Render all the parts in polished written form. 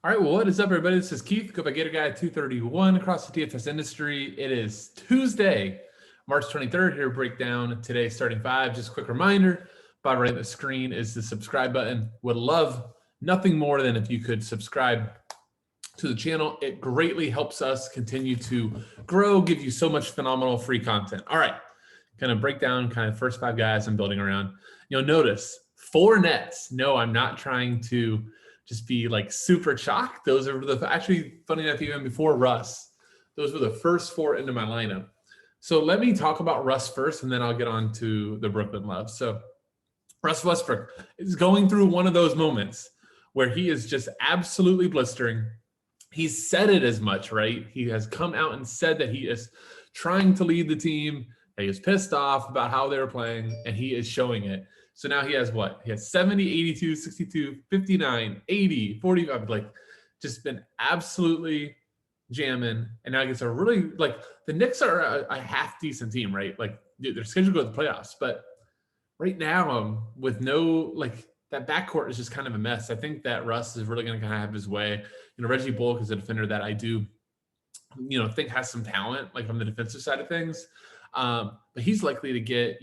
All right, well, what is up, everybody? This is Keith, Go by Gator Guy 231 across the DFS industry. It is Tuesday, March 23rd. Here to break down today's starting five. Just a quick reminder, bottom right of the screen is the subscribe button. Would love nothing more than if you could subscribe to the channel. It greatly helps us continue to grow, give you so much phenomenal free content. All right, kind of break down kind of first five guys I'm building around. You'll notice 4 nets. No, I'm not trying to just be like super chalk. Those are actually, funny enough, even before Russ, those were the first 4 into my lineup. So let me talk about Russ first, and then I'll get on to the Brooklyn love. So Russ Westford is going through one of those moments where he is just absolutely blistering. He's said it as much, right? He has come out and said that he is trying to lead the team. He is pissed off about how they were playing, and he is showing it. So now he has what? He has 70, 82, 62, 59, 80, 45, like just been absolutely jamming. And now he gets a really, like, the Knicks are a half decent team, right? Like, they're scheduled to go to the playoffs. But right now, with no, like, that backcourt is just kind of a mess. I think that Russ is really going to kind of have his way. You know, Reggie Bullock is a defender that I do, think has some talent, like, from the defensive side of things. But he's likely to get,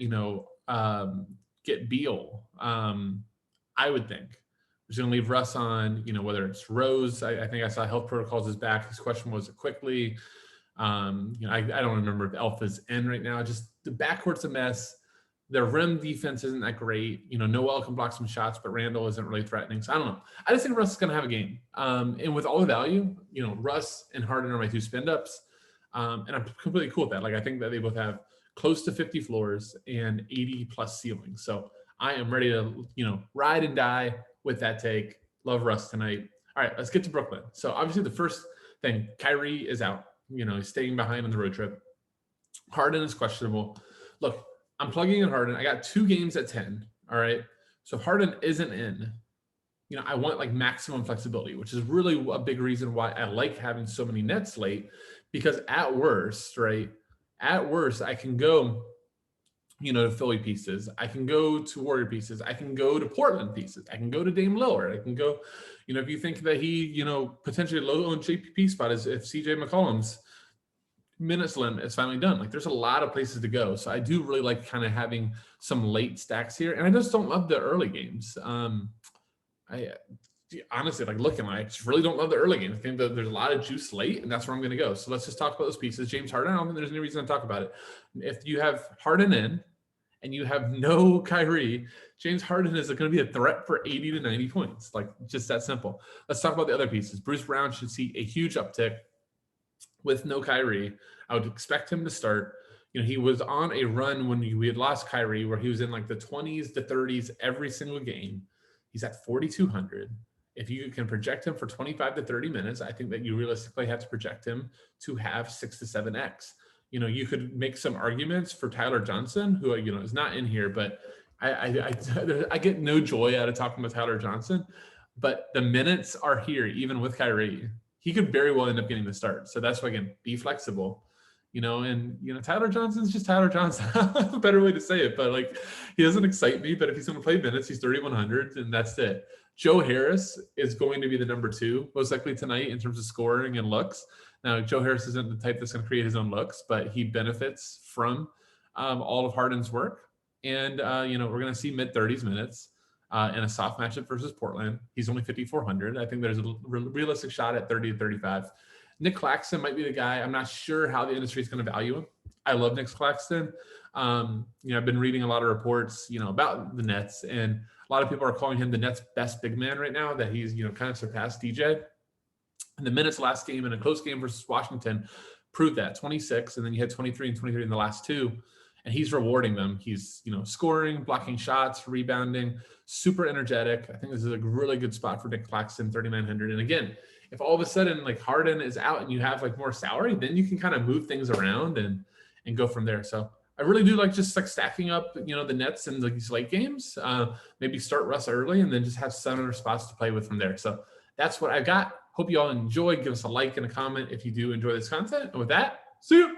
get Beal, I would think. We're going to leave Russ on, whether it's Rose. I think I saw health protocols is back. His question was quickly. I don't remember if Alpha's in right now. Just the backcourt's a mess. Their rim defense isn't that great. Noel can block some shots, but Randall isn't really threatening. So I don't know. I just think Russ is going to have a game. And with all the value, Russ and Harden are my 2 spin-ups. And I'm completely cool with that. Like, I think that they both have close to 50 floors and 80 plus ceilings. So I am ready to, ride and die with that take. Love Russ tonight. All right, let's get to Brooklyn. So obviously the first thing, Kyrie is out. He's staying behind on the road trip. Harden is questionable. Look, I'm plugging in Harden. I got 2 games at 10. All right. So if Harden isn't in, I want like maximum flexibility, which is really a big reason why I like having so many nets late, because at worst, right? At worst, I can go, to Philly pieces. I can go to Warrior pieces. I can go to Portland pieces. I can go to Dame Lillard. I can go, if you think that he, potentially low on JPP spot is if CJ McCollum's minutes limit is finally done. Like, there's a lot of places to go. So I do really like kind of having some late stacks here. And I just don't love the early games. I honestly, like, I just really don't love the early game. I think that there's a lot of juice late, and that's where I'm going to go. So let's just talk about those pieces. James Harden, I don't think there's any reason to talk about it. If you have Harden in and you have no Kyrie, James Harden is going to be a threat for 80 to 90 points. Like, just that simple. Let's talk about the other pieces. Bruce Brown should see a huge uptick with no Kyrie. I would expect him to start. He was on a run when we had lost Kyrie where he was in like the 20s to 30s every single game. He's at 4,200. If you can project him for 25 to 30 minutes, I think that you realistically have to project him to have 6 to 7x. You could make some arguments for Tyler Johnson, who, is not in here, but I get no joy out of talking about Tyler Johnson. But the minutes are here, even with Kyrie. He could very well end up getting the start. So that's why, again, be flexible. Tyler Johnson's just Tyler Johnson. A better way to say it, but like, he doesn't excite me. But if he's going to play minutes, he's 3,100, and that's it. Joe Harris is going to be the number 2 most likely tonight in terms of scoring and looks. Now, Joe Harris isn't the type that's going to create his own looks, but he benefits from all of Harden's work. And we're going to see mid-30s minutes in a soft matchup versus Portland. He's only 5,400. I think there's a realistic shot at 30 to 35. Nick Claxton might be the guy. I'm not sure how the industry is going to value him. I love Nick Claxton. I've been reading a lot of reports, about the Nets, and a lot of people are calling him the Nets' best big man right now, that he's, kind of surpassed DJ. And the minutes last game in a close game versus Washington proved that, 26, and then you had 23 and 23 in the last 2, and he's rewarding them. He's, scoring, blocking shots, rebounding, super energetic. I think this is a really good spot for Nick Claxton, 3,900. And again, if all of a sudden like Harden is out and you have like more salary, then you can kind of move things around and go from there. So I really do like just like stacking up, the Nets and like these late games. Maybe start Russ early and then just have 7 other spots to play with from there. So that's what I've got. Hope you all enjoy. Give us a like and a comment if you do enjoy this content. And with that, see you.